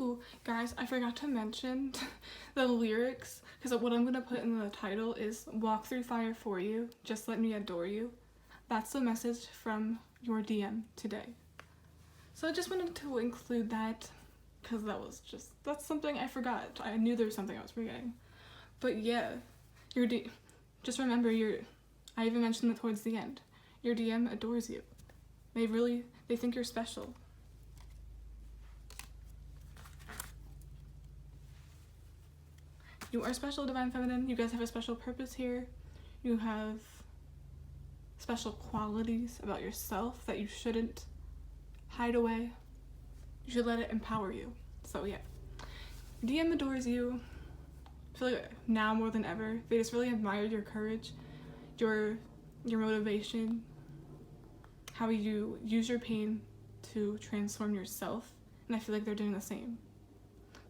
Ooh, guys, I forgot to mention the lyrics, because what I'm going to put in the title is "Walk through fire for you, just let me adore you." That's the message from your DM today. So I just wanted to include that, because that's something I forgot. I knew there was something I was forgetting. But yeah, just remember, I even mentioned it towards the end. Your DM adores you. They think you're special. You are special, Divine Feminine. You guys have a special purpose here. You have special qualities about yourself that you shouldn't hide away. You should let it empower you. So yeah, DM adores you. I feel like now more than ever, they just really admire your courage, your motivation, how you use your pain to transform yourself, and I feel like they're doing the same,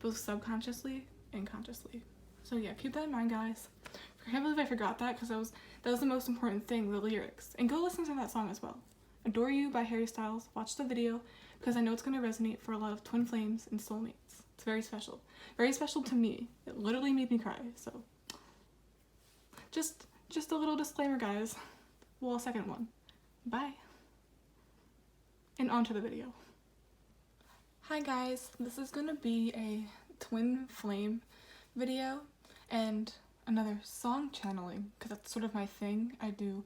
both subconsciously and consciously. So yeah, keep that in mind, guys. I can't believe I forgot that, because that was the most important thing, the lyrics. And go listen to that song as well. Adore You by Harry Styles. Watch the video, because I know it's going to resonate for a lot of twin flames and soulmates. It's very special. Very special to me. It literally made me cry, so. Just a little disclaimer, guys. Well, second one. Bye. And on to the video. Hi guys, this is going to be a twin flame video and another song channeling, because that's sort of my thing. I do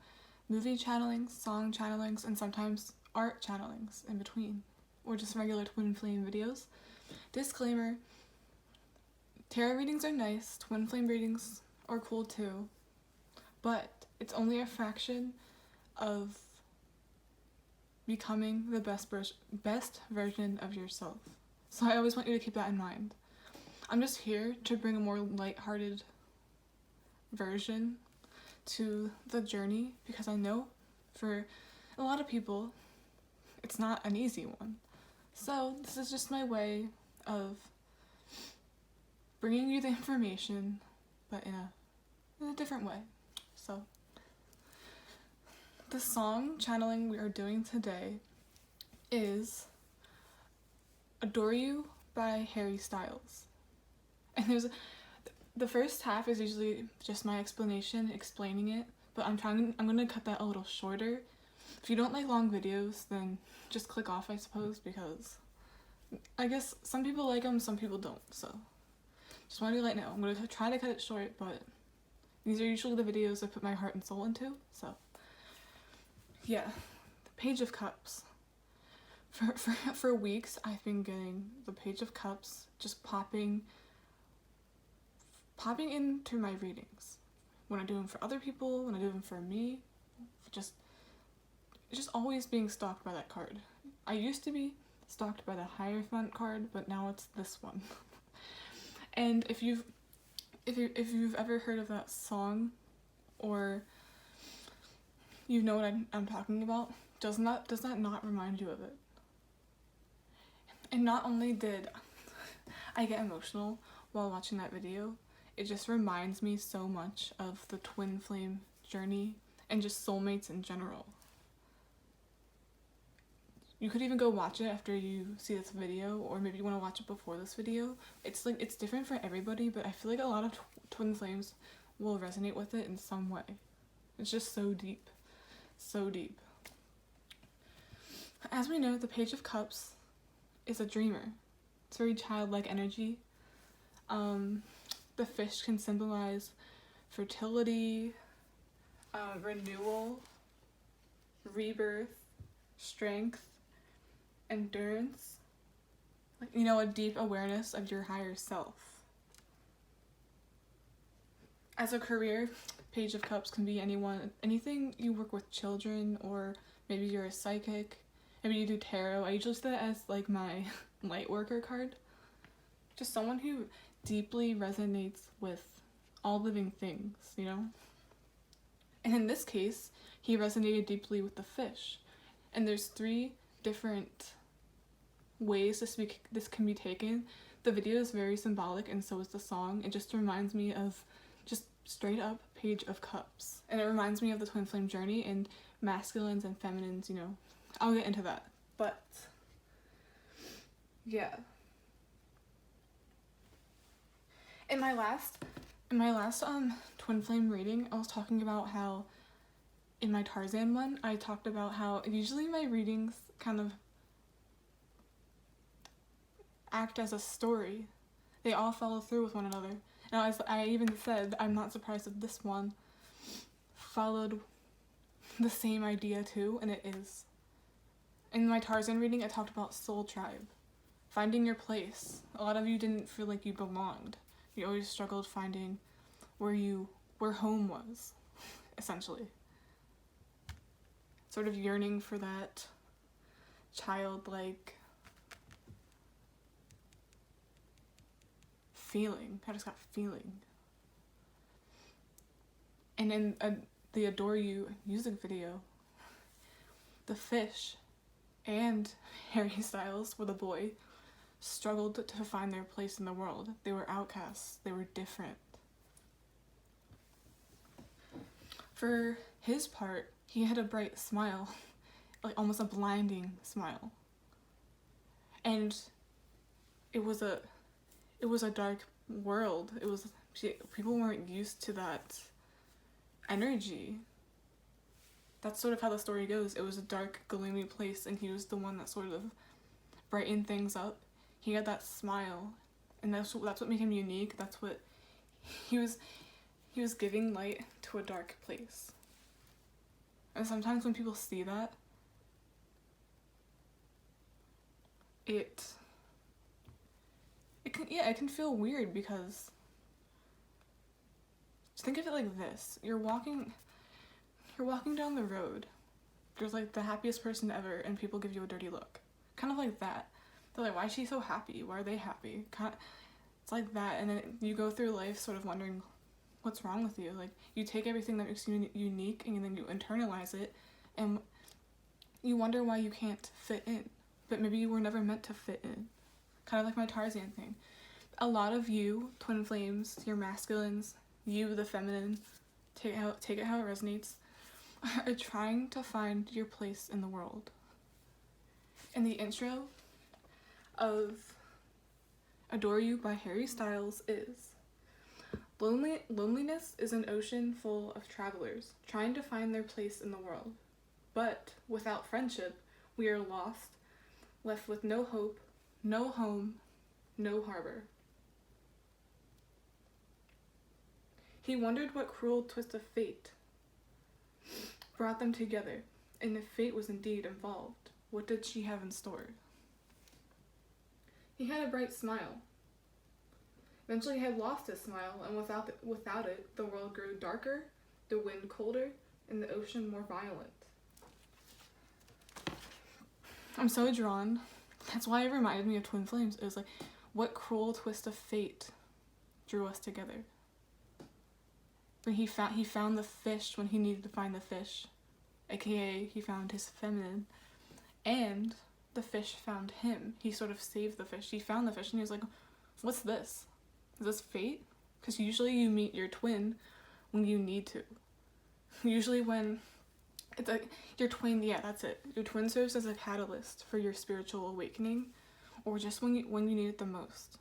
movie channelings, song channelings, and sometimes art channelings in between, or just regular twin flame videos. Disclaimer, tarot readings are nice, twin flame readings are cool too, but it's only a fraction of becoming the best version of yourself. So I always want you to keep that in mind. I'm just here to bring a more lighthearted version to the journey, because I know for a lot of people it's not an easy one. So this is just my way of bringing you the information, but in a different way. So the song channeling we are doing today is Adore You by Harry Styles. And the first half is usually just my explanation, explaining it, but I'm gonna cut that a little shorter. If you don't like long videos, then just click off, I suppose, because I guess some people like them, some people don't, so just wanted to let you know. I'm gonna try to cut it short, but these are usually the videos I put my heart and soul into, so yeah. The Page of Cups. For weeks, I've been getting the Page of Cups just popping into my readings. When I do them for other people, when I do them for me, just always being stalked by that card. I used to be stalked by the Hierophant card, but now it's this one. And if you've ever heard of that song, or you know what I'm talking about, does that not remind you of it? And not only did I get emotional while watching that video, it just reminds me so much of the twin flame journey and just soulmates in general. You could even go watch it after you see this video, or maybe you want to watch it before this video. It's different for everybody, but I feel like a lot of twin flames will resonate with it in some way. It's just so deep. So deep. As we know, the Page of Cups is a dreamer. It's very childlike energy. The fish can symbolize fertility, renewal, rebirth, strength, endurance, a deep awareness of your higher self. As a career, Page of Cups can be anything you work with children, or maybe you're a psychic, maybe you do tarot. I usually see that as like my light worker card. Just someone who deeply resonates with all living things, And in this case, he resonated deeply with the fish. And there's 3 different ways this can be taken. The video is very symbolic, and so is the song. It just reminds me of just straight up Page of Cups. And it reminds me of the twin flame journey and masculines and feminines, I'll get into that. But yeah. In my last twin flame reading, I was talking about how in my Tarzan one, I talked about how usually my readings kind of act as a story. They all follow through with one another. Now, as I even said, I'm not surprised if this one followed the same idea too, and it is. In my Tarzan reading, I talked about soul tribe, finding your place. A lot of you didn't feel like you belonged. You always struggled finding where home was, essentially. Sort of yearning for that childlike feeling. I just got feeling. And in the Adore You music video, the fish and Harry Styles, with the boy, struggled to find their place in the world. They were outcasts. They were different. For his part, he had a bright smile, like almost a blinding smile. And it was a dark world. People weren't used to that energy. That's sort of how the story goes. It was a dark, gloomy place, and he was the one that sort of brightened things up. He had that smile, and that's what made him unique. That's what he was giving light to a dark place. And sometimes when people see that, it can feel weird, because think of it like this. You're walking down the road. There's like the happiest person ever, and people give you a dirty look. Kind of like that. They're like, why is she so happy? Why are they happy? It's like that, and then you go through life sort of wondering what's wrong with you. Like, you take everything that makes you unique, and then you internalize it, and you wonder why you can't fit in. But maybe you were never meant to fit in. Kind of like my Tarzan thing. A lot of you, twin flames, your masculines, you, the feminine, take it how it resonates, are trying to find your place in the world. And the intro of Adore You by Harry Styles is: Loneliness is an ocean full of travelers trying to find their place in the world. But without friendship, we are lost, left with no hope, no home, no harbor. He wondered what cruel twist of fate brought them together, and if fate was indeed involved, what did she have in store? He had a bright smile. Eventually he had lost his smile, and without it, the world grew darker, the wind colder, and the ocean more violent. I'm so drawn. That's why it reminded me of twin flames. It was like, what cruel twist of fate drew us together? But he found the fish when he needed to find the fish, aka he found his feminine, and the fish found him. He sort of saved the fish. He found the fish, and he was like, what's this? Is this fate? Because usually you meet your twin when you need to. Usually when it's like your twin, yeah, that's it. Your twin serves as a catalyst for your spiritual awakening, or just when you need it the most.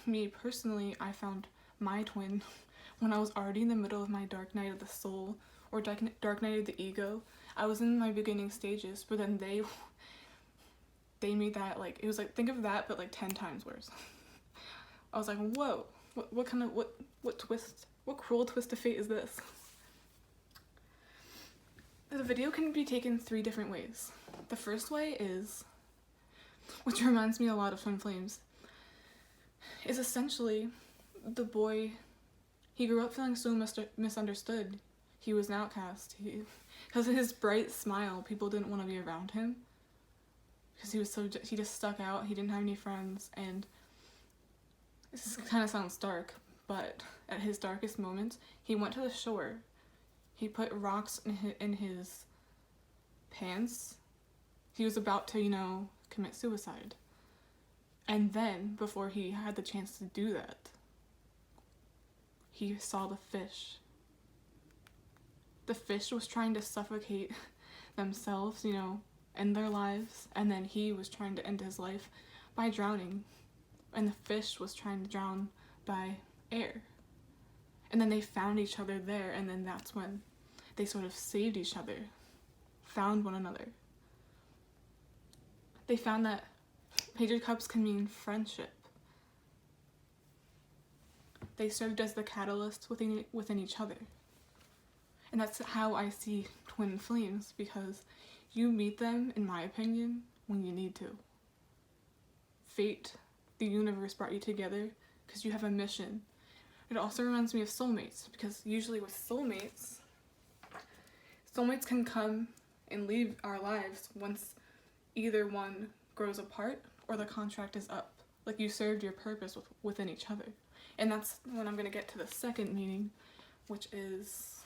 Me personally, I found my twin when I was already in the middle of my dark night of the soul, or dark night of the ego. I was in my beginning stages, but then they made that, like, it was like, think of that, but like 10 times worse. I was like, whoa, what twist, what cruel twist of fate is this? The video can be taken 3 different ways. The first way is, which reminds me a lot of twin flames, is essentially the boy, he grew up feeling so misunderstood. He was an outcast. Because of his bright smile, people didn't want to be around him. Because he just stuck out. He didn't have any friends. And this kind of sounds dark, but at his darkest moments, he went to the shore. He put rocks in his pants. He was about to, commit suicide. And then, before he had the chance to do that, he saw the fish. The fish was trying to suffocate themselves, end their lives, and then he was trying to end his life by drowning. And the fish was trying to drown by air. And then they found each other there, and then that's when they sort of saved each other, found one another. They found that Page of Cups can mean friendship. They served as the catalyst within each other. And that's how I see twin flames, because you meet them, in my opinion, when you need to. Fate, the universe brought you together because you have a mission. It also reminds me of soulmates, because usually with soulmates can come and leave our lives once either one grows apart or the contract is up. Like, you served your purpose within each other. And that's when I'm going to get to the second meaning, which is,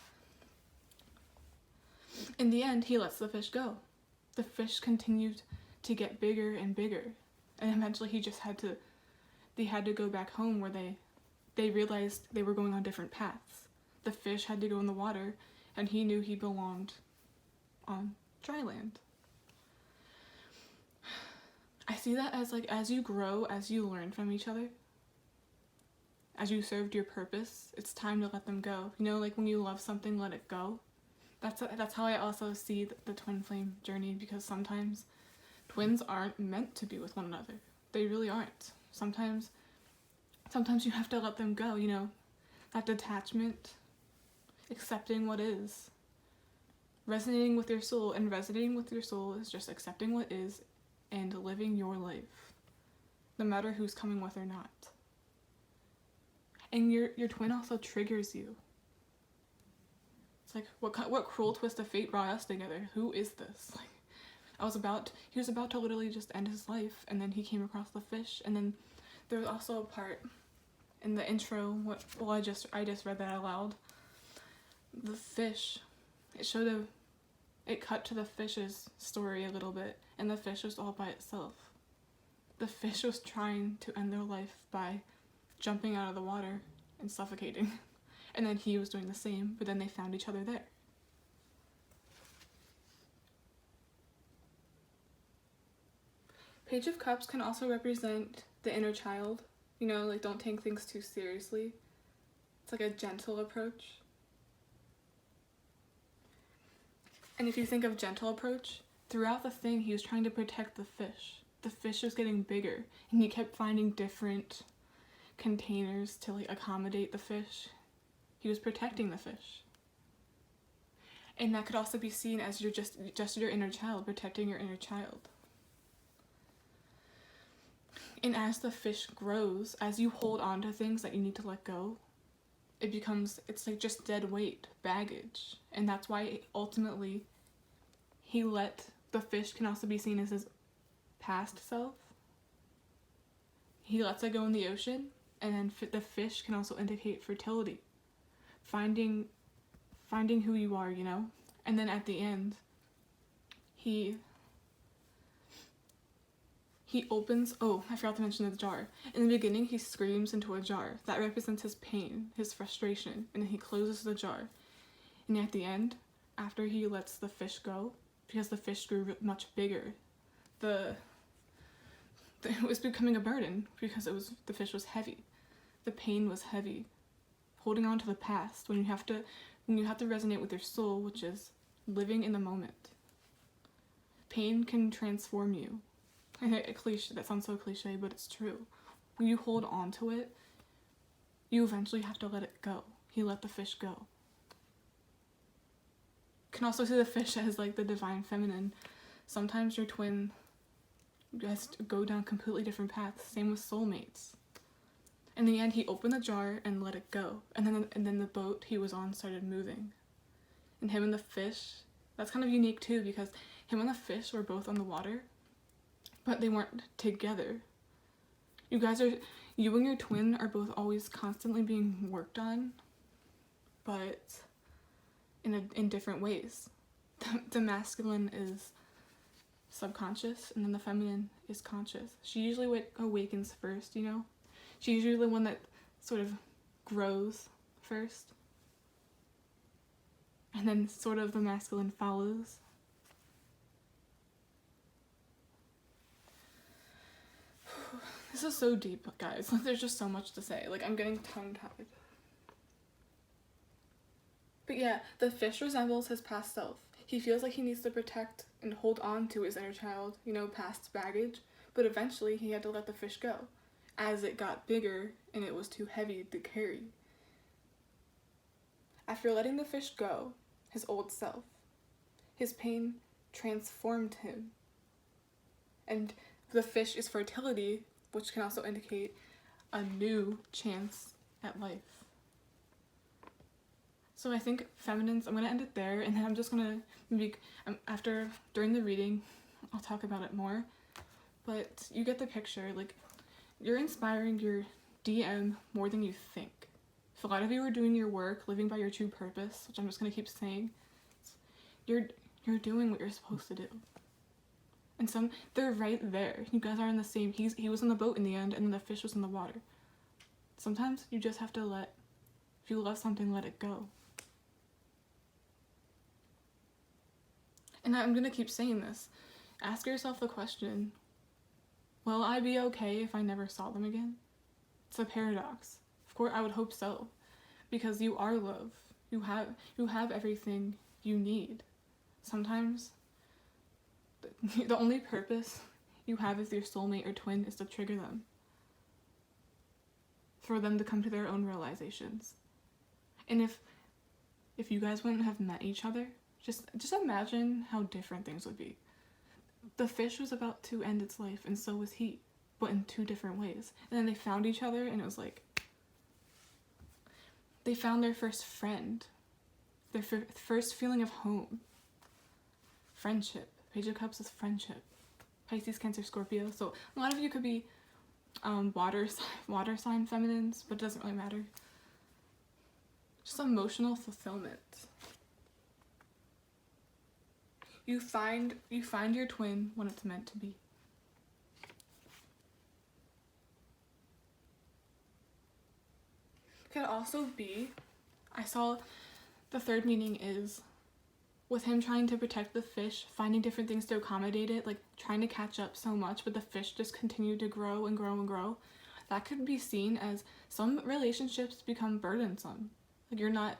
in the end, he lets the fish go. The fish continued to get bigger and bigger. And eventually they had to go back home, where they realized they were going on different paths. The fish had to go in the water, and he knew he belonged on dry land. I see that as, like, as you grow, as you learn from each other, as you served your purpose, it's time to let them go. You know, like when you love something, let it go. That's how I also see the twin flame journey, because sometimes twins aren't meant to be with one another. They really aren't. Sometimes you have to let them go, you know, that detachment, accepting what is, resonating with your soul. And resonating with your soul is just accepting what is and living your life, no matter who's coming with or not. And your twin also triggers you. It's like, what cruel twist of fate brought us together? Who is this? Like, he was about to literally just end his life, and then he came across the fish. And then there was also a part in the intro, I just read that out loud. The fish, it cut to the fish's story a little bit, and the fish was all by itself. The fish was trying to end their life by jumping out of the water and suffocating. And then he was doing the same, but then they found each other there. Page of Cups can also represent the inner child. You know, like, don't take things too seriously. It's like a gentle approach. And if you think of gentle approach, throughout the thing, he was trying to protect the fish. The fish was getting bigger, and he kept finding different containers to, like, accommodate the fish. He was protecting the fish. And that could also be seen as just your inner child, protecting your inner child. And as the fish grows, as you hold on to things that you need to let go, it's like just dead weight, baggage. And that's why ultimately the fish can also be seen as his past self. He lets it go in the ocean, and then the fish can also indicate fertility. Finding who you are, you know? And then at the end, he opens, I forgot to mention the jar. In the beginning, he screams into a jar. That represents his pain, his frustration, and then he closes the jar. And at the end, after he lets the fish go, because the fish grew much bigger, it was becoming a burden, because the fish was heavy. The pain was heavy. Holding on to the past, when you have to resonate with your soul, which is living in the moment. Pain can transform you. That sounds so cliche, but it's true. When you hold on to it, you eventually have to let it go. He let the fish go. You can also see the fish as, like, the divine feminine. Sometimes your twin has to go down completely different paths. Same with soulmates. In the end, he opened the jar and let it go. And then the boat he was on started moving. And him and the fish, that's kind of unique too, because him and the fish were both on the water, but they weren't together. You and your twin are both always constantly being worked on, but in different ways. The masculine is subconscious, and then the feminine is conscious. She usually awakens first, you know? She's usually the one that sort of grows first. And then sort of the masculine follows. This is so deep, guys. Like, there's just so much to say. Like, I'm getting tongue-tied. But yeah, the fish resembles his past self. He feels like he needs to protect and hold on to his inner child, you know, past baggage, but eventually he had to let the fish go, as it got bigger and it was too heavy to carry. After letting the fish go, his old self, his pain transformed him. And the fish is fertility, which can also indicate a new chance at life. So I think feminines, I'm going to end it there, and then I'm just going to, during the reading, I'll talk about it more. But you get the picture. Like, you're inspiring your DM more than you think. If a lot of you are doing your work, living by your true purpose, which I'm just going to keep saying, you're doing what you're supposed to do. And they're right there. You guys are in the same, he was in the boat in the end, and then the fish was in the water. Sometimes you just have to if you love something, let it go. And I'm gonna keep saying this. Ask yourself the question, will I be okay if I never saw them again? It's a paradox. Of course, I would hope so. Because you are love. You have everything you need. Sometimes the only purpose you have as your soulmate or twin is to trigger them. For them to come to their own realizations. And if you guys wouldn't have met each other, just imagine how different things would be. The fish was about to end its life, and so was he, but in two different ways. And then they found each other, and it was like, they found their first friend, their first feeling of home. Friendship. Page of Cups is friendship. Pisces, Cancer, Scorpio. So a lot of you could be water sign feminines, but it doesn't really matter. Just emotional fulfillment. You find your twin when it's meant to be. Could also be, I saw the third meaning is with him trying to protect the fish, finding different things to accommodate it, like trying to catch up so much, but the fish just continued to grow and grow and grow. That could be seen as some relationships become burdensome. Like you're not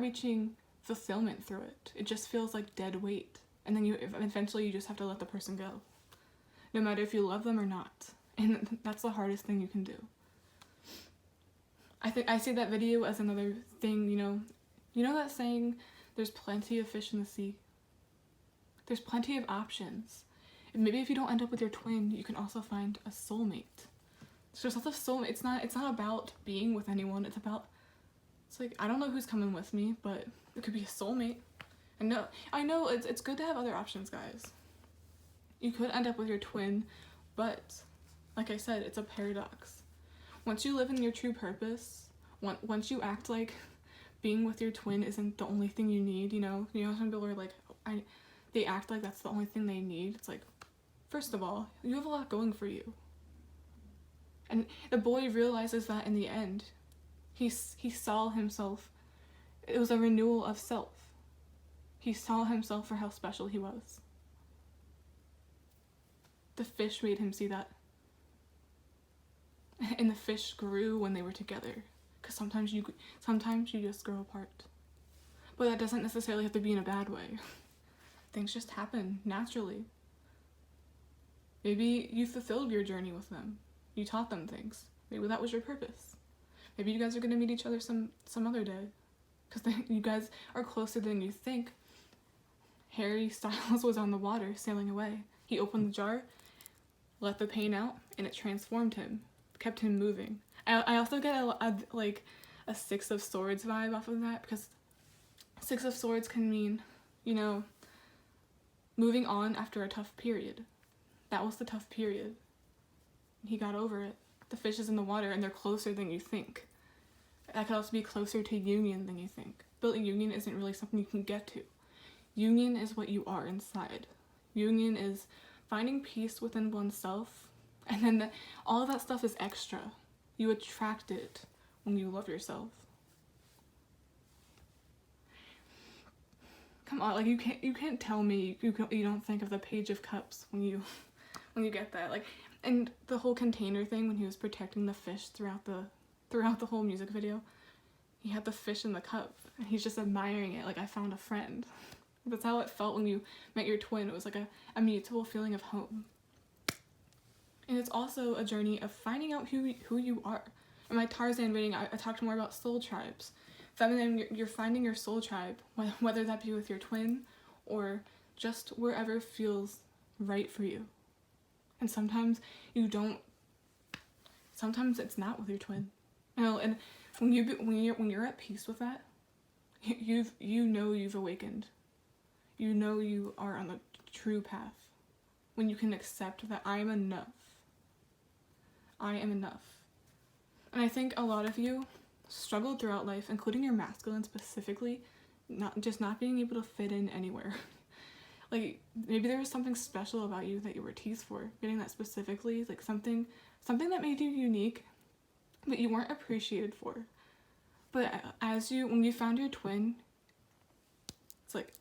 reaching fulfillment through it. It just feels like dead weight. And then eventually you just have to let the person go. No matter if you love them or not. And that's the hardest thing you can do. I see that video as another thing, you know that saying, there's plenty of fish in the sea. There's plenty of options. And maybe if you don't end up with your twin, you can also find a soulmate. So there's lots of soulmate. It's not about being with anyone. It's like, I don't know who's coming with me, but it could be a soulmate. And no, I know it's good to have other options, guys. You could end up with your twin, but like I said, it's a paradox. Once you live in your true purpose, once you act like being with your twin isn't the only thing you need, some people are like, they act like that's the only thing they need. It's like, first of all, you have a lot going for you. And the boy realizes that in the end. He saw himself. It was a renewal of self. He saw himself for how special he was. The fish made him see that. And the fish grew when they were together. Because sometimes you just grow apart. But that doesn't necessarily have to be in a bad way. Things just happen naturally. Maybe you fulfilled your journey with them. You taught them things. Maybe that was your purpose. Maybe you guys are going to meet each other some other day. Because you guys are closer than you think. Harry Styles was on the water, sailing away. He opened the jar, let the pain out, and it transformed him. Kept him moving. I also get a Six of Swords vibe off of that, because Six of Swords can mean, moving on after a tough period. That was the tough period. He got over it. The fish is in the water, and they're closer than you think. That could also be closer to union than you think. But union isn't really something you can get to. Union is what you are inside. Union is finding peace within oneself, and then all of that stuff is extra. You attract it when you love yourself. Come on, you can't tell me you don't think of the Page of Cups when you get that. And the whole container thing, when he was protecting the fish throughout the whole music video, he had the fish in the cup and he's just admiring it like I found a friend. That's how it felt when you met your twin. It was like a mutual feeling of home. And it's also a journey of finding out who you are. In my Tarzan reading, I talked more about soul tribes. Feminine, you're finding your soul tribe, whether that be with your twin or just wherever feels right for you. And sometimes you don't. Sometimes it's not with your twin. You know, and when you're at peace with that, you've awakened. You know you are on the true path. When you can accept that I am enough. I am enough. And I think a lot of you struggled throughout life, including your masculine specifically, not being able to fit in anywhere. Like, maybe there was something special about you that you were teased for, getting that specifically, like something that made you unique, but you weren't appreciated for. But when you found your twin, it's like,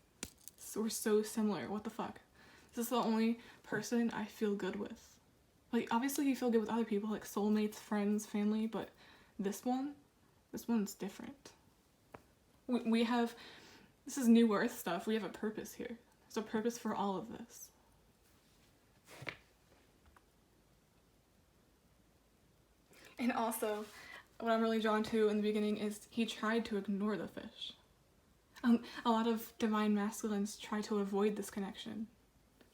we're so similar, what the fuck? This is the only person I feel good with. Like, obviously you feel good with other people, like soulmates, friends, family, but this one's different. This is new earth stuff, we have a purpose here. There's a purpose for all of this. And also, what I'm really drawn to in the beginning is he tried to ignore the fish. A lot of divine masculines try to avoid this connection.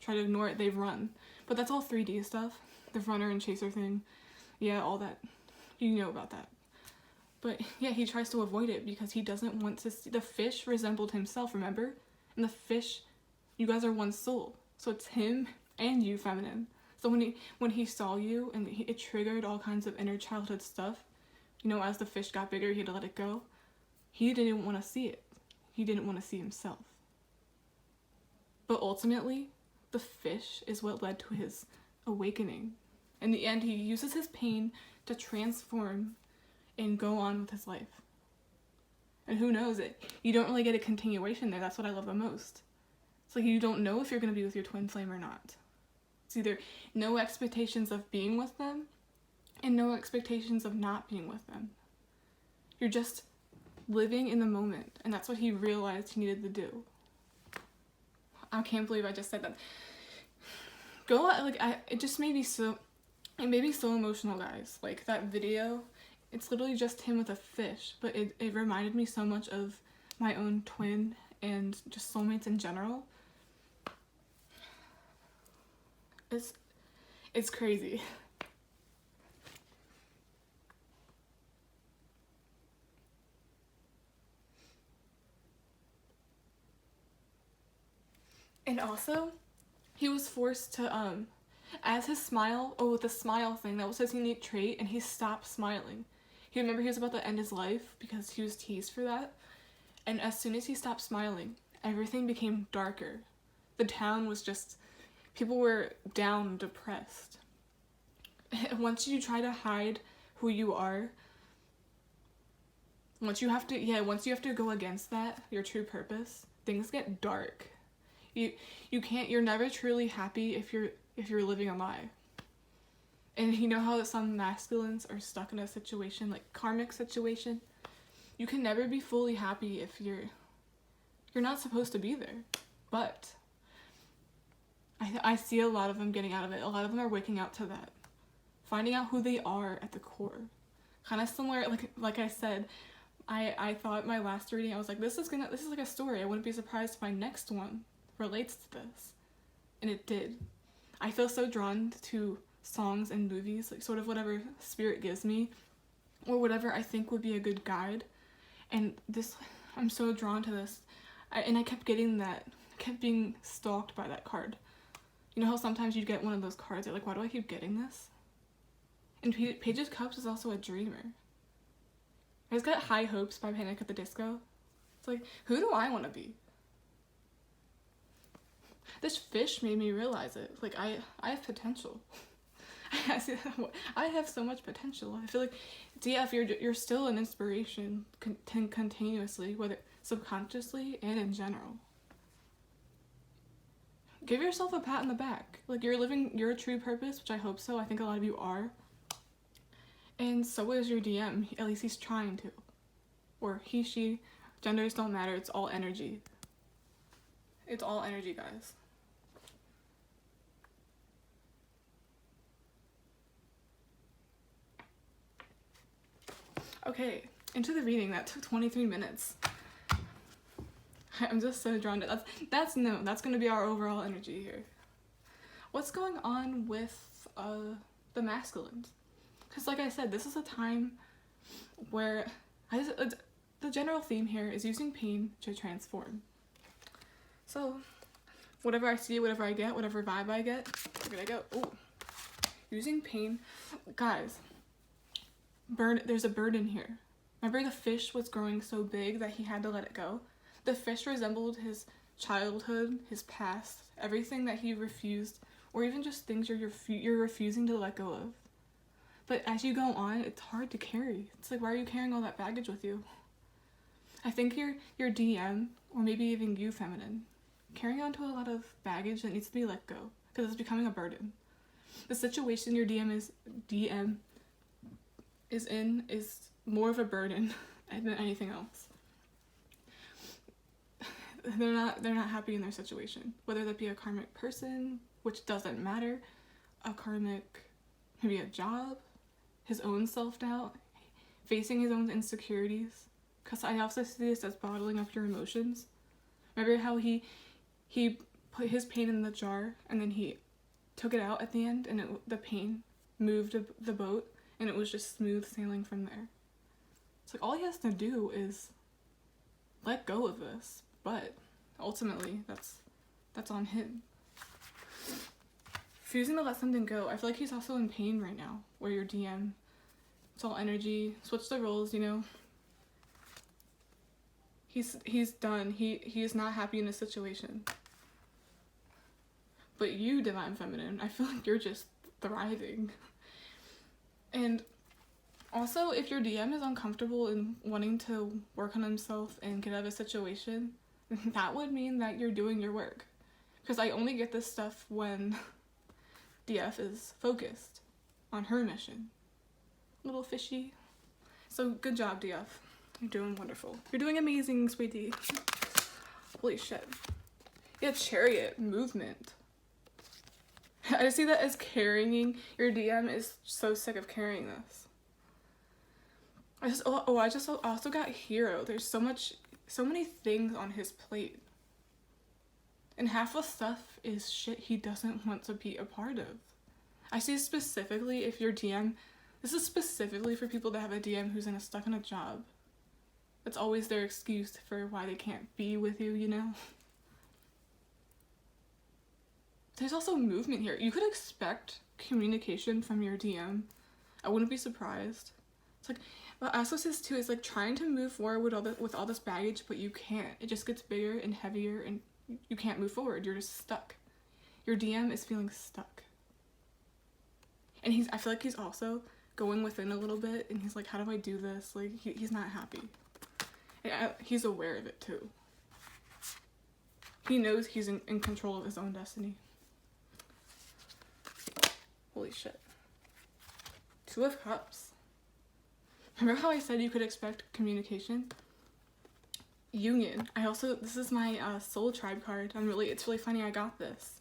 Try to ignore it, they run. But that's all 3D stuff. The runner and chaser thing. Yeah, all that. You know about that. But yeah, he tries to avoid it because he doesn't want to see. The fish resembled himself, remember? And the fish, you guys are one soul. So it's him and you, feminine. So when he saw you and it triggered all kinds of inner childhood stuff, you know, as the fish got bigger, he had to let it go. He didn't want to see it. He didn't want to see himself. But ultimately, the fish is what led to his awakening. In the end, he uses his pain to transform and go on with his life. And who knows it? You don't really get a continuation there. That's what I love the most. It's like you don't know if you're going to be with your twin flame or not. It's either no expectations of being with them and no expectations of not being with them. You're just living in the moment, and that's what he realized he needed to do. I can't believe I just said that. It just made me so emotional, guys. Like, that video, it's literally just him with a fish, but it reminded me so much of my own twin and just soulmates in general. It's crazy. And also, he was forced to, as his smile, with the smile thing, that was his unique trait, and he stopped smiling. He was about to end his life because he was teased for that. And as soon as he stopped smiling, everything became darker. The town was just, people were down, depressed. Once you try to hide who you are, once you have to go against that, your true purpose, things get dark. You're never truly happy if you're living a lie. And you know how some masculines are stuck in a situation, like karmic situation? You can never be fully happy if you're not supposed to be there. But I see a lot of them getting out of it. A lot of them are waking up to that. Finding out who they are at the core. Kind of similar, like I said, I thought my last reading, I was like, this is like a story. I wouldn't be surprised if my next one relates to this. And it did. I feel so drawn to songs and movies, like sort of whatever spirit gives me, or whatever I think would be a good guide. And this, I'm so drawn to this. I kept getting that, kept being stalked by that card. You know how sometimes you get one of those cards, you're like, why do I keep getting this? And Page of Cups is also a dreamer. I just got High Hopes by Panic at the Disco. It's like, who do I want to be? This fish made me realize it. Like, I have potential. I have so much potential. I feel like, DF, you're still an inspiration continuously, whether subconsciously and in general. give yourself a pat on the back. Like, you're living your true purpose, which I hope so. I think a lot of you are. And so is your DM. At least he's trying to. Or he, she. Genders don't matter. It's all energy. It's all energy, guys. Okay, into the reading. That took 23 minutes. I'm just so drawn to that's gonna be our overall energy here. What's going on with the masculines? Because like I said, this is a time where the general theme here is using pain to transform. So whatever I see, whatever I get, whatever vibe I get, we're gonna go. Ooh, using pain, guys. There's a burden here. Remember the fish was growing so big that he had to let it go? The fish resembled his childhood, his past, everything that he refused, or even just things you're refusing to let go of. But as you go on, it's hard to carry. It's like, why are you carrying all that baggage with you? I think your DM, or maybe even you, feminine, carrying on to a lot of baggage that needs to be let go, because it's becoming a burden. The situation your DM is in is more of a burden than anything else. They're not happy in their situation, whether that be a karmic person, which doesn't matter, a karmic, maybe a job, his own self-doubt, facing his own insecurities. Because I also see this as bottling up your emotions. Remember how he put his pain in the jar and then he took it out at the end, and the pain moved the boat, and it was just smooth sailing from there. It's like all he has to do is let go of this, but ultimately that's on him. Refusing to let something go. I feel like he's also in pain right now, where your DM, it's all energy. Switch the roles, you know. He's done. He is not happy in this situation. But you, Divine Feminine, I feel like you're just thriving. And also, if your DM is uncomfortable and wanting to work on himself and get out of a situation, that would mean that you're doing your work. Because I only get this stuff when DF is focused on her mission. Little fishy. So good job, DF. You're doing wonderful. You're doing amazing, sweetie. Holy shit. Yeah, Chariot, movement. I see that as carrying. Your DM is so sick of carrying this. I also got Hero. There's so many things on his plate. And half the stuff is shit he doesn't want to be a part of. I see specifically if your DM, this is specifically for people that have a DM who's stuck in a job. That's always their excuse for why they can't be with you, you know? There's also movement here. You could expect communication from your DM. I wouldn't be surprised. It's like, well, Assos too is like trying to move forward with all this baggage, but you can't. It just gets bigger and heavier, and you can't move forward. You're just stuck. Your DM is feeling stuck. And I feel like he's also going within a little bit, and he's like, how do I do this? Like, he's not happy. And he's aware of it too. He knows he's in control of his own destiny. Holy shit. 2 of Cups. Remember how I said you could expect communication? Union. This is my soul tribe card. It's really funny I got this.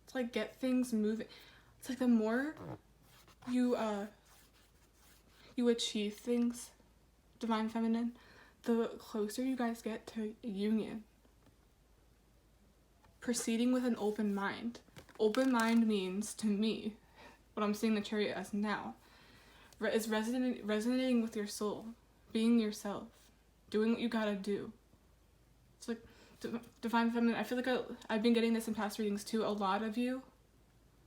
It's like get things moving. It's like the more you achieve things, Divine Feminine, the closer you guys get to union. Proceeding with an open mind. Open mind means, to me, what I'm seeing the Chariot as now, is resonating with your soul, being yourself, doing what you gotta do. It's like, Divine Feminine, I feel like I've been getting this in past readings too. A lot of you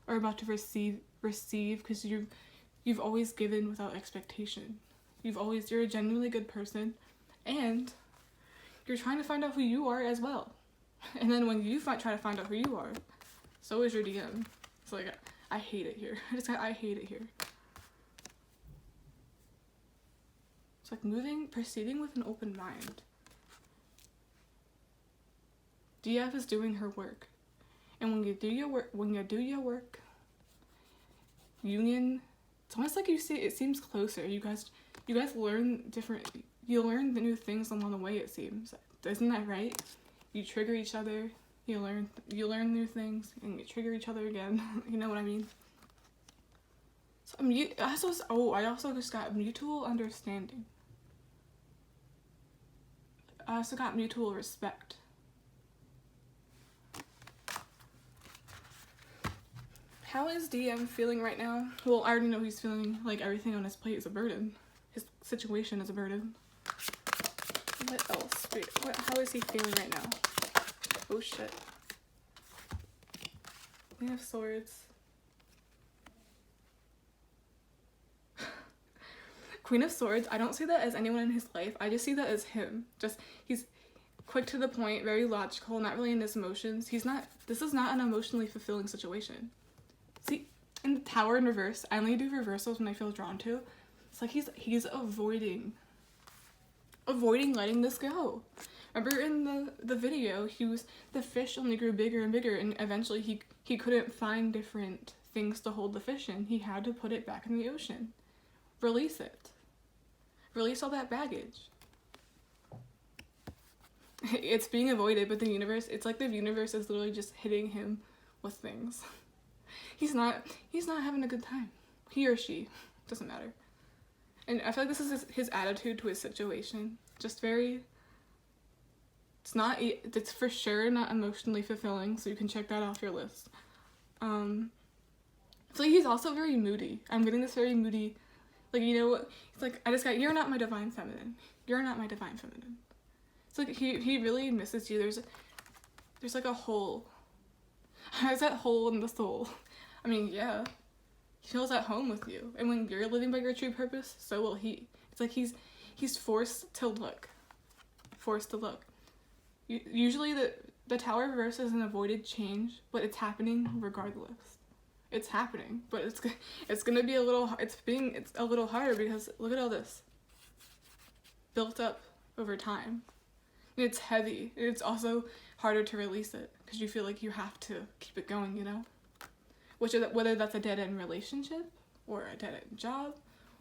are about to receive because you've always given without expectation. You're a genuinely good person, and you're trying to find out who you are as well. And then when you try to find out who you are, so is your DM. It's like, I hate it here. I hate it here. It's like proceeding with an open mind. DF is doing her work. And when you do your work, union, it's almost like it seems closer. You guys learn you learn the new things along the way, it seems. Isn't that right? You trigger each other, you learn new things, and you trigger each other again. You know what I mean? So I also just got mutual understanding. I also got mutual respect. How is DM feeling right now? Well, I already know he's feeling like everything on his plate is a burden. His situation is a burden. What else? Wait, how is he feeling right now? Oh shit. We have swords. Queen of Swords, I don't see that as anyone in his life. I just see that as him. He's quick to the point, very logical, not really in his emotions. This is not an emotionally fulfilling situation. See, in the Tower in reverse, I only do reversals when I feel drawn to. It's like he's avoiding letting this go. Remember in the video, the fish only grew bigger and bigger, and eventually he couldn't find different things to hold the fish in. He had to put it back in the ocean. Release it. Release all that baggage. It's being avoided, but it's like the universe is literally just hitting him with things. He's not having a good time. He or she, doesn't matter. And I feel like this is his attitude to his situation. Just it's for sure not emotionally fulfilling, so you can check that off your list. So he's also very moody. I'm getting this very moody, like, you know what, it's like, you're not my divine feminine. You're not my divine feminine. It's like, he really misses you. There's like a hole. There's that hole in the soul. I mean, yeah, he feels at home with you. And when you're living by your true purpose, so will he. It's like he's forced to look. Usually the Tower reverse is an avoided change, but it's happening regardless. It's happening, but it's gonna be a little harder because look at all this built up over time. And it's heavy. It's also harder to release it because you feel like you have to keep it going, you know? Whether that's a dead-end relationship or a dead-end job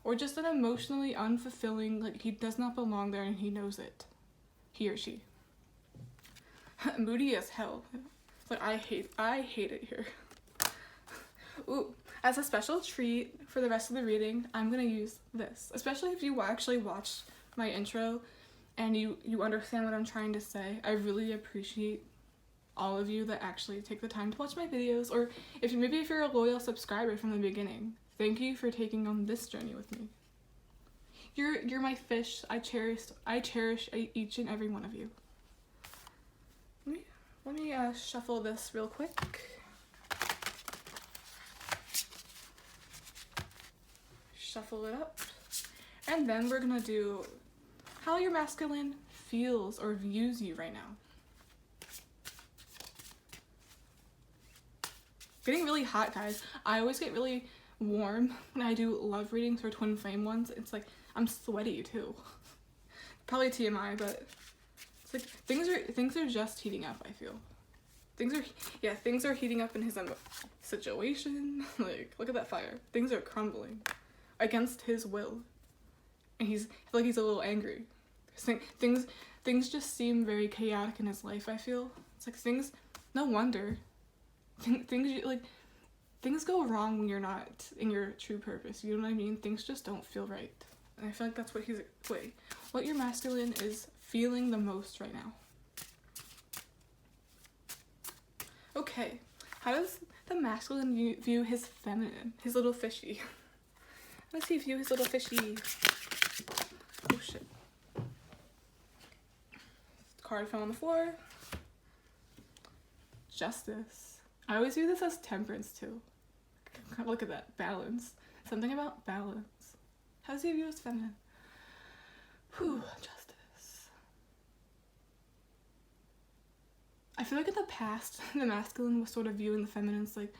or just an emotionally unfulfilling, like he does not belong there and he knows it. He or she. Moody as hell. It's like, I hate it here. Ooh, as a special treat for the rest of the reading, I'm gonna use this. Especially if you actually watched my intro and you understand what I'm trying to say. I really appreciate all of you that actually take the time to watch my videos, or if you're a loyal subscriber from the beginning. Thank you for taking on this journey with me. You're my fish. I cherish each and every one of you. Let me shuffle this real quick. Shuffle it up. And then we're gonna do how your masculine feels or views you right now. Getting really hot, guys. I always get really warm when I do love readings or twin flame ones. It's like I'm sweaty too. Probably TMI, but it's like things are just heating up, I feel. Things are heating up in his situation. Like, look at that fire. Things are crumbling against his will. And I feel like he's a little angry. Things just seem very chaotic in his life, I feel. It's like no wonder. Things go wrong when you're not in your true purpose. You know what I mean? Things just don't feel right. And I feel like that's what your masculine is feeling the most right now. Okay, how does the masculine view his feminine, his little fishy? How does he view his little fishy? Oh shit. Card fell on the floor. Justice. I always view this as temperance too. Look at that. Balance. Something about balance. How does he view his feminine? Whew, justice. I feel like in the past, the masculine was sort of viewing the feminines like,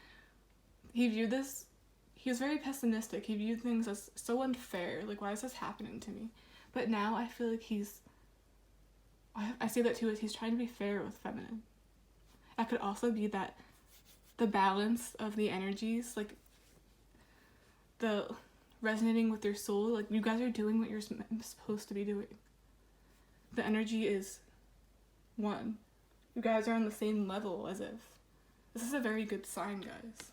he was very pessimistic. He viewed things as so unfair. Like, why is this happening to me? But now I feel like I say that too, is he's trying to be fair with feminine. That could also be that the balance of the energies, like the resonating with your soul, like you guys are doing what you're supposed to be doing. The energy is one. You guys are on the same level as if. This is a very good sign, guys.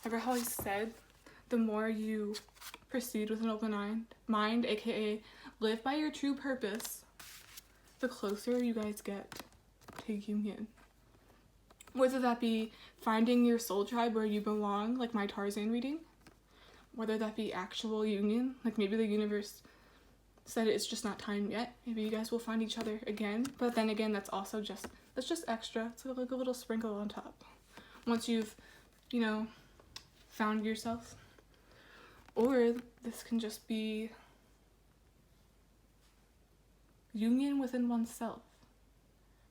Remember how I said the more you proceed with an open mind, aka live by your true purpose, the closer you guys get to union. Whether that be finding your soul tribe where you belong, like my Tarzan reading, whether that be actual union, like maybe the universe said it's just not time yet. Maybe you guys will find each other again. But then again, that's just extra. It's like a little sprinkle on top. Once you've, found yourself. Or this can just be union within oneself.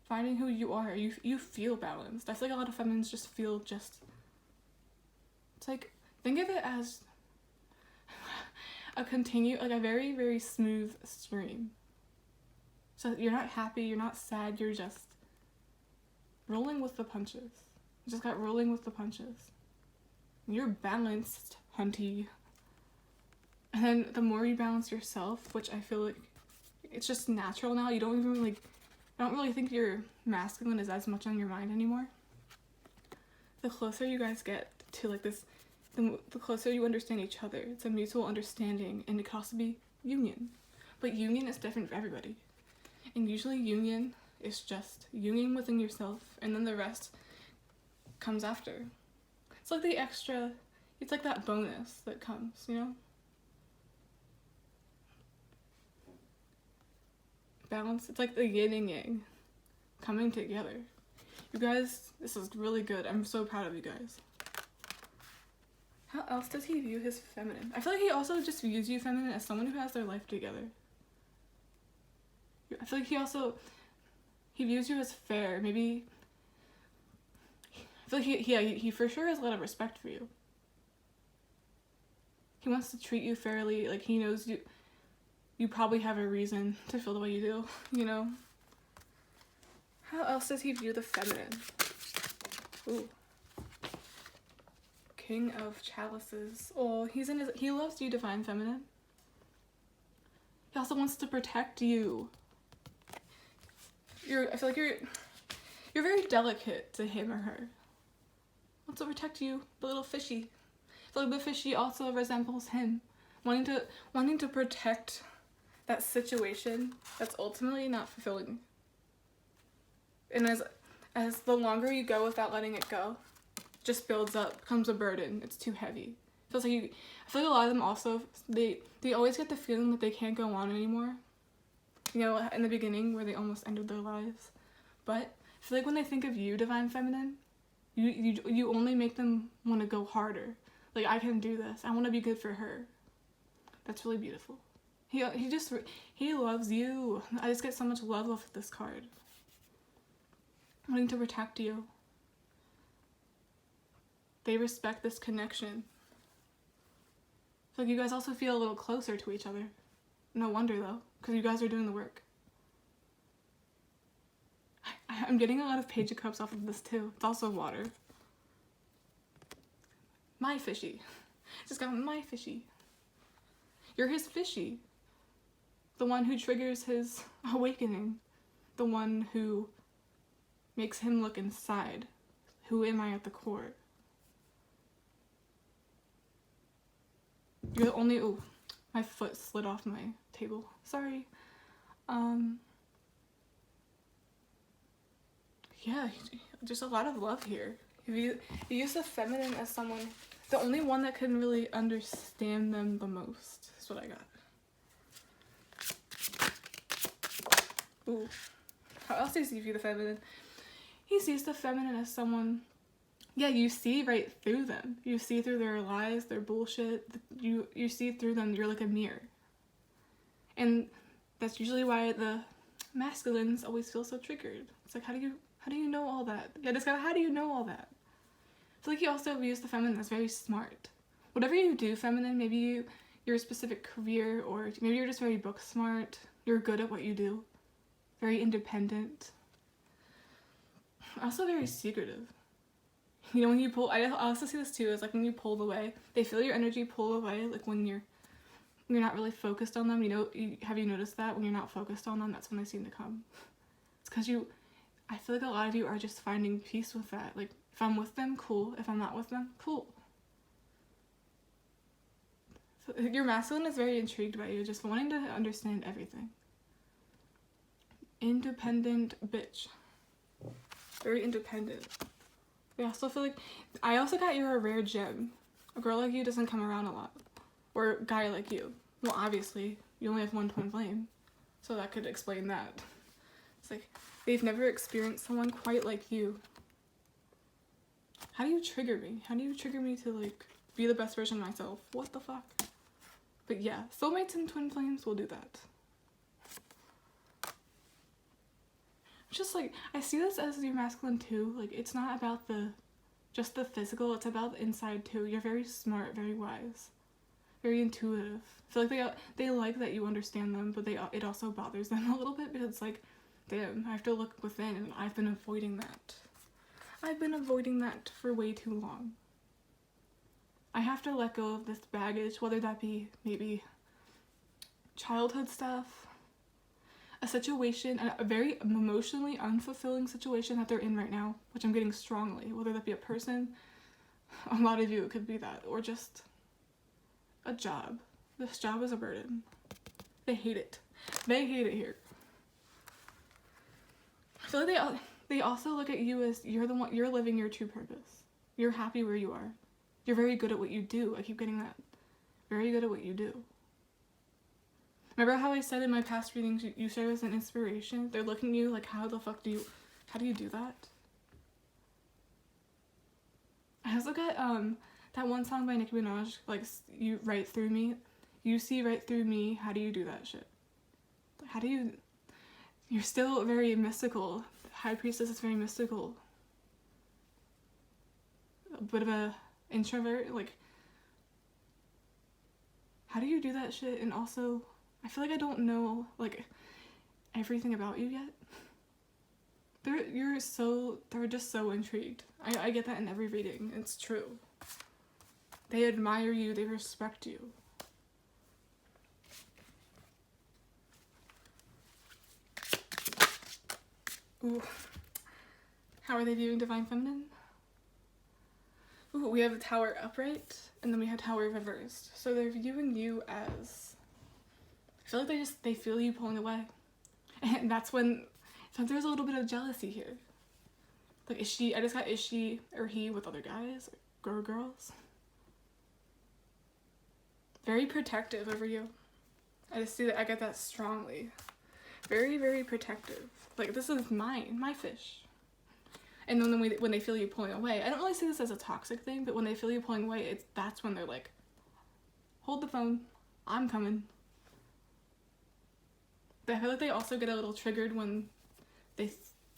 Finding who you are. You feel balanced. I feel like a lot of feminines just feel it's like, think of it as a very, very smooth stream. So you're not happy, you're not sad, you're just rolling with the punches. You just got rolling with the punches. You're balanced, hunty. And then the more you balance yourself, which I feel like it's just natural now, I don't really think your masculine is as much on your mind anymore. The closer you guys get to like this, the closer you understand each other. It's a mutual understanding, and it can also be union. But union is different for everybody. And usually union is just union within yourself, and then the rest comes after. It's like the extra, it's like that bonus that comes, Balance, it's like the yin and yang coming together. You guys, this is really good. I'm so proud of you guys. How else does he view his feminine? I feel like he also just views you feminine as someone who has their life together. I feel like he views you as fair. Maybe I feel like he for sure has a lot of respect for you. He wants to treat you fairly. Like he knows you probably have a reason to feel the way you do, How else does he view the feminine? Ooh. King of Chalices. Oh, he loves you, Divine Feminine. He also wants to protect you. I feel like you're very delicate to him or her. Wants to protect you, the little fishy. I feel like the fishy also resembles him, wanting to protect that situation that's ultimately not fulfilling. And as the longer you go without letting it go, just builds up, becomes a burden. It's too heavy. I feel like a lot of them also, they always get the feeling that they can't go on anymore. In the beginning where they almost ended their lives. But I feel like when they think of you, Divine Feminine, you only make them want to go harder. Like, I can do this. I want to be good for her. That's really beautiful. He loves you. I just get so much love off of this card. Wanting to protect you. They respect this connection. So you guys also feel a little closer to each other. No wonder though, because you guys are doing the work. I'm getting a lot of Page of Cups off of this too. It's also water. My fishy. Just got my fishy. You're his fishy. The one who triggers his awakening. The one who makes him look inside. Who am I at the core? You're the only, oh, my foot slid off my table. Sorry. Yeah, just a lot of love here. You use the feminine as someone, the only one that can really understand them the most. That's what I got. Ooh. How else does he view the feminine? He sees the feminine as someone, yeah, you see right through them. You see through their lies, their bullshit. You see through them. You're like a mirror. And that's usually why the masculines always feel so triggered. It's like, how do you know all that? Yeah, this guy, how do you know all that? I feel like he also views the feminine as very smart. Whatever you do, feminine, maybe your specific career, or maybe you're just very book smart, you're good at what you do, very independent, also very secretive. You know, when you pull, I also see this too, is like when you pull away, they feel your energy pull away, like when you're not really focused on them. You know, have you noticed that when you're not focused on them, that's when they seem to come? It's because I feel like a lot of you are just finding peace with that. Like, if I'm with them, cool. If I'm not with them, cool. So your masculine is very intrigued by you, just wanting to understand everything. Independent bitch. Very independent. I also feel like, I also got you're a rare gem. A girl like you doesn't come around a lot. Or a guy like you. Well, obviously, you only have one twin flame. So that could explain that. It's like, they've never experienced someone quite like you. How do you trigger me? How do you trigger me to, like, be the best version of myself? What the fuck? But yeah, soulmates and twin flames will do that. Just like, I see this as your masculine too. Like, it's not about just the physical, it's about the inside too. You're very smart, very wise, very intuitive. I feel like they like that you understand them, but it also bothers them a little bit because it's like, damn, I have to look within, and I've been avoiding that. I've been avoiding that for way too long. I have to let go of this baggage, whether that be maybe childhood stuff, a situation, a very emotionally unfulfilling situation that they're in right now, which I'm getting strongly, whether that be a person, a lot of you it could be that, or just a job. This job is a burden. They hate it. They hate it here. I feel like they also look at you as you're living your true purpose. You're happy where you are. You're very good at what you do. I keep getting that. Very good at what you do. Remember how I said in my past readings, you serve as an inspiration? They're looking at you like, how do you do that? I also got that one song by Nicki Minaj, like, you right through me. You see right through me. How do you do that shit? How do you... You're still very mystical. High Priestess is very mystical. A bit of a introvert. Like, how do you do that shit? And also, I feel like I don't know, like, everything about you yet. They're just so intrigued. I get that in every reading. It's true. They admire you. They respect you. Ooh. How are they viewing Divine Feminine? Ooh, we have a Tower upright, and then we have Tower reversed. So they're viewing you as... I feel like they feel you pulling away. And that's when... So there's a little bit of jealousy here. Like, I just got is she or he with other guys? Or girls? Very protective over you. I just see that, I get that strongly. Very, very protective. Like, this is mine, my fish. And then when they feel you pulling away, I don't really see this as a toxic thing, but when they feel you pulling away, that's when they're like, hold the phone, I'm coming. But I feel like they also get a little triggered when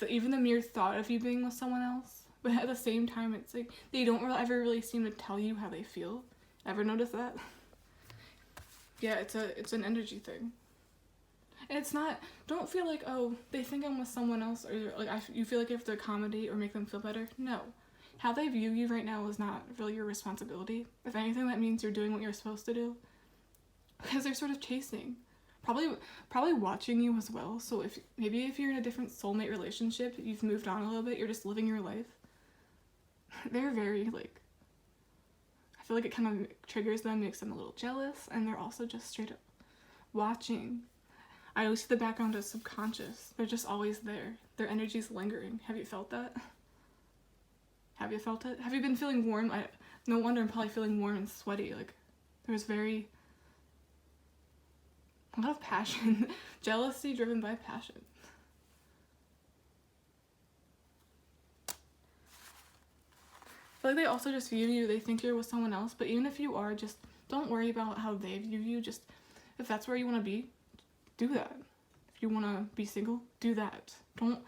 even the mere thought of you being with someone else, but at the same time, it's like, they don't ever really seem to tell you how they feel. Ever notice that? Yeah, it's an energy thing. And it's not, don't feel like, oh, they think I'm with someone else, or like you feel like you have to accommodate or make them feel better. No. How they view you right now is not really your responsibility. If anything, that means you're doing what you're supposed to do. Because they're sort of chasing. Probably watching you as well. So if you're in a different soulmate relationship, you've moved on a little bit, you're just living your life. They're very, like, I feel like it kind of triggers them, makes them a little jealous, and they're also just straight up watching. I always see the background as subconscious. They're just always there. Their energy's lingering. Have you felt that? Have you felt it? Have you been feeling warm? No wonder I'm probably feeling warm and sweaty. Like, there's a lot of passion. Jealousy driven by passion. I feel like they also just view you. They think you're with someone else. But even if you are, just don't worry about how they view you. Just, if that's where you want to be, do that. If you want to be single, do that. Don't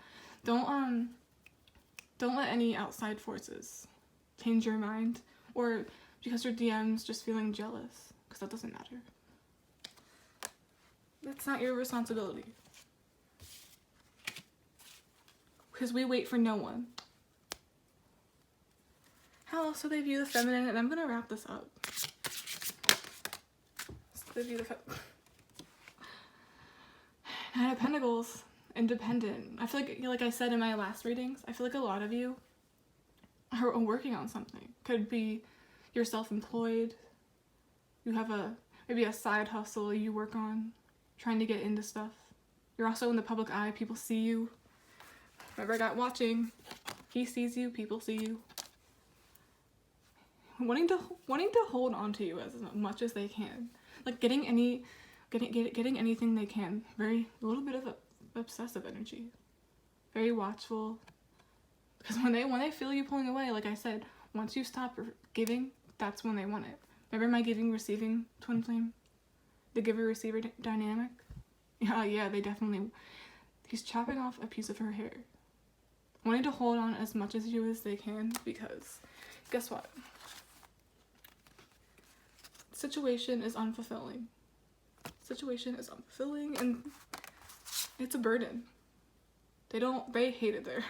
let any outside forces change your mind, or because your DM's just feeling jealous. because that doesn't matter. That's not your responsibility. Because we wait for no one. How else do they view the feminine? And I'm going to wrap this up. So they view the Nine of Pentacles, independent. I feel like I said in my last readings, I feel like a lot of you are working on something. Could be you're self-employed. You have maybe a side hustle you work on, trying to get into stuff. You're also in the public eye. People see you. Whoever I got watching, he sees you. People see you. Wanting to hold on to you as much as they can. Like getting anything they can. A little bit of obsessive energy. Very watchful. Because when they feel you pulling away, like I said, once you stop giving, that's when they want it. Remember my giving, receiving twin flame? The giver-receiver dynamic? Yeah, they definitely... He's chopping off a piece of her hair. Wanting to hold on as much as you as they can, because guess what? Situation is unfulfilling. And it's a burden. They hate it there.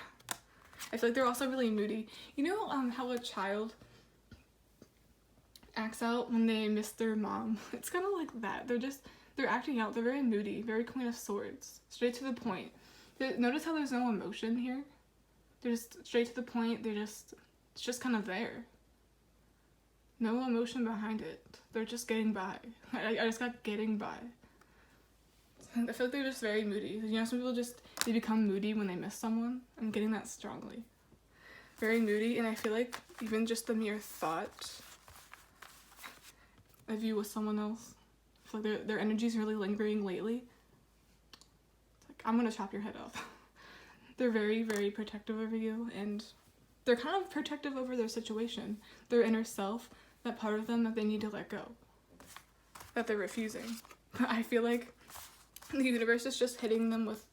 I feel like they're also really moody. You know how a child acts out when they miss their mom? It's kind of like that. They're acting out. They're very moody, very Queen of Swords. Straight to the point. Notice how there's no emotion here? They're just straight to the point. It's just kind of there. No emotion behind it. They're just getting by. I just got getting by. I feel like they're just very moody. You know, some people they become moody when they miss someone. I'm getting that strongly. Very moody, and I feel like even just the mere thought of you with someone else, I feel like their energy's really lingering lately. It's like, I'm gonna chop your head off. They're very, very protective over you, and they're kind of protective over their situation. Their inner self, that part of them that they need to let go. That they're refusing. But I feel like the universe is just hitting them with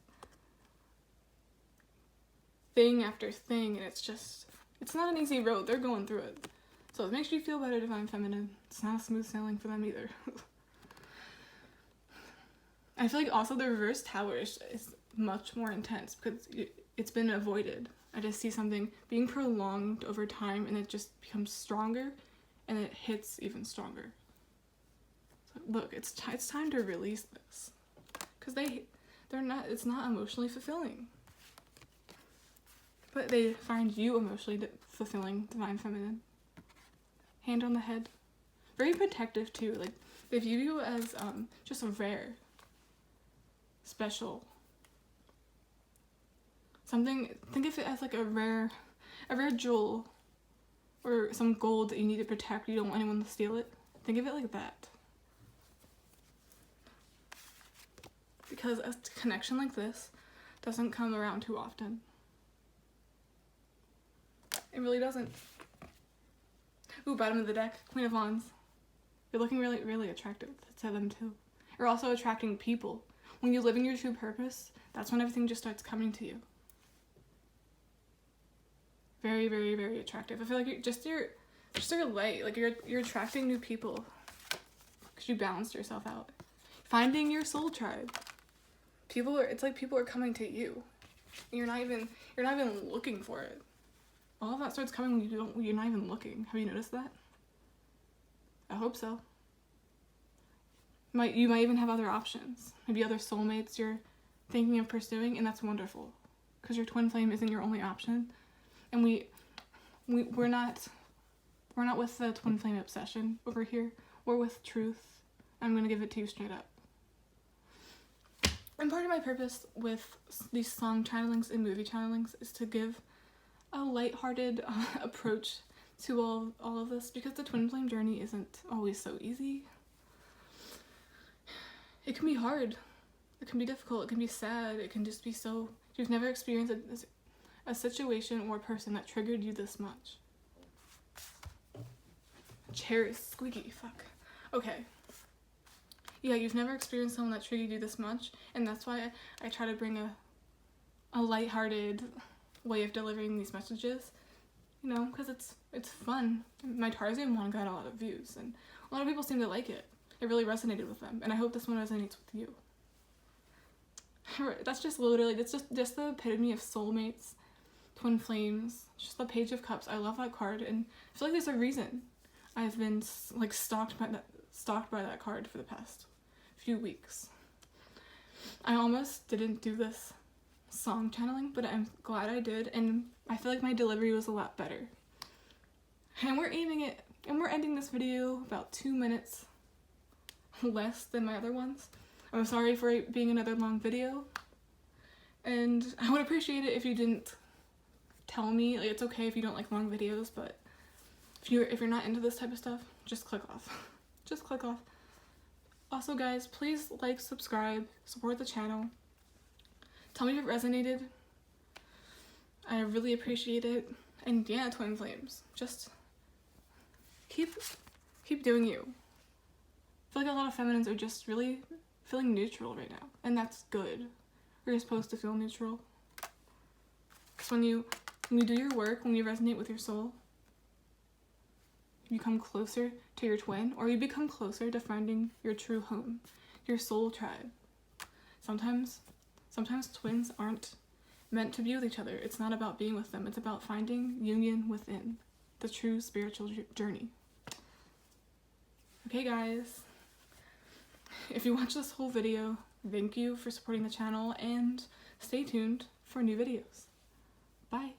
thing after thing, and it's not an easy road. They're going through it. So it makes you feel better, Divine Feminine. It's not smooth sailing for them either. I feel like also the reverse tower is much more intense because it's been avoided. I just see something being prolonged over time, and it just becomes stronger, and it hits even stronger. So look, it's time to release this, because it's not emotionally fulfilling. But they find you emotionally fulfilling, Divine Feminine. Hand on the head. Very protective too. Like they view you as just a rare, special. Something. Think of it as like a rare jewel, or some gold that you need to protect. You don't want anyone to steal it. Think of it like that. Because a connection like this doesn't come around too often. It really doesn't. Ooh, bottom of the deck, Queen of Wands. You're looking really, really attractive to them too. You're also attracting people. When you live in your true purpose, that's when everything just starts coming to you. Very, very, very attractive. I feel like you're light. Like you're attracting new people because you balanced yourself out. Finding your soul tribe. It's like people are coming to you. You're not even looking for it. All of that starts coming when you're not even looking. Have you noticed that? I hope so. You might even have other options. Maybe other soulmates you're thinking of pursuing, and that's wonderful. Because your twin flame isn't your only option. And we're not with the twin flame obsession over here. We're with truth. I'm gonna give it to you straight up. And part of my purpose with these song channelings and movie channelings is to give a lighthearted approach to all of this, because the twin flame journey isn't always so easy. It can be hard. It can be difficult. It can be sad. It can just be so... If you've never experienced a situation or a person that triggered you this much. Chair is squeaky. Fuck. Okay. Yeah, you've never experienced someone that triggered you this much, and that's why I try to bring a lighthearted way of delivering these messages, because it's fun. My Tarzan one got a lot of views, and a lot of people seem to like it. it really resonated with them, and I hope this one resonates with you. That's just literally, that's just the epitome of soulmates, twin flames, just the Page of Cups. I love that card, and I feel like there's a reason I've been like stalked by that card for the past few weeks. I almost didn't do this song channeling, but I'm glad I did, and I feel like my delivery was a lot better. And we're ending this video about 2 minutes less than my other ones. I'm sorry for it being another long video, and I would appreciate it if you didn't tell me. Like, it's okay if you don't like long videos, but if you're not into this type of stuff, just click off. Just click off. Also, guys, please like, subscribe, support the channel. Tell me if it resonated. I really appreciate it. And yeah, twin flames, just keep doing you. I feel like a lot of feminines are just really feeling neutral right now, and that's good. You're supposed to feel neutral. Because when you do your work, when you resonate with your soul, you become closer to your twin, or you become closer to finding your true home, your soul tribe. Sometimes twins aren't meant to be with each other. It's not about being with them. It's about finding union within, the true spiritual journey. Okay, guys. If you watched this whole video, thank you for supporting the channel, and stay tuned for new videos. Bye.